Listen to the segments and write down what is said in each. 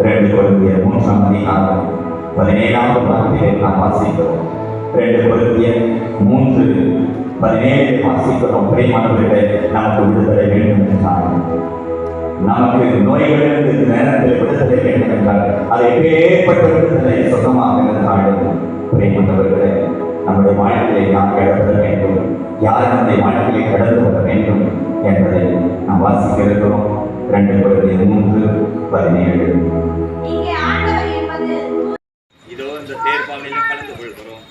2 கொரிந்தியர் 3ஆம் அதிகாரம் 17ஆவது வார்த்தையை நாம் வாசிக்கிறோம். 2 கொரிந்தியர் 3:17 வாசிக்கிறோம். பிரியமானவர்களே, நமக்கு விடுதலை வேண்டும் என்றால், நமக்கு நோய்களிலிருந்து இந்த நேரத்தில் விடுதலை வேண்டும் என்றால், அதை எப்பேற்பட்ட விடுதலை சொந்தமாக இருந்தாலும், பிரியமானவர்களே, நம்முடைய வாழ்க்கையை நாம் கடப்பட வேண்டும். யார் நம்முடைய வாழ்க்கையை கடந்து வர வேண்டும் என்பதை நாம் வாசிக்க இருக்கிறோம். 2 கொரிந்தியர் 3:17. இதோ இந்த தேர்பாவிலும் கலந்து கொள்கிறோம்.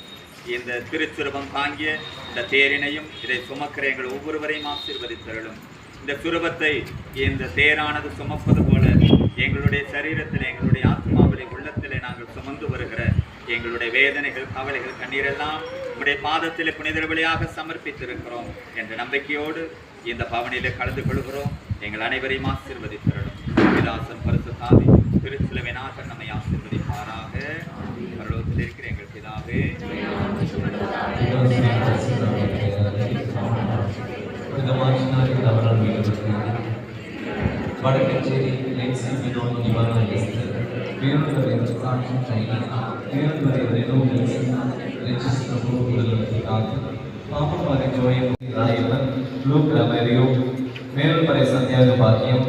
இந்த திருச்சுரபம் தாங்கிய இந்த தேரினையும் இதை சுமக்கிற எங்கள் ஒவ்வொருவரையும் ஆசீர்வதித்தருளும். இந்த சுரபத்தை இந்த தேரானது சுமப்பது போல எங்களுடைய சரீரத்தில், எங்களுடைய ஆத்மாவிலே, உள்ளத்திலே நாங்கள் சுமந்து வருகிற எங்களுடைய வேதனைகள், கவலைகள், கண்ணீரெல்லாம் உங்களுடைய பாதத்திலே புனித வழியாக சமர்ப்பித்திருக்கிறோம் என்ற நம்பிக்கையோடு இந்த பவனிலே கலந்து கொள்கிறோம். எங்கள் அனைவரையும் ஆசீர்வதித்தருளும். விலாசம் பரிசுத்தாவி திருச்சிலுவைநாதர் நம்மை ஆசீர்வதிப்பாராக. பரலோகத்தில் இருக்கிற எங்கள் பிதாவே, வடக்கச்சேரி மேல்மறை சத்தியாக பாக்கியம்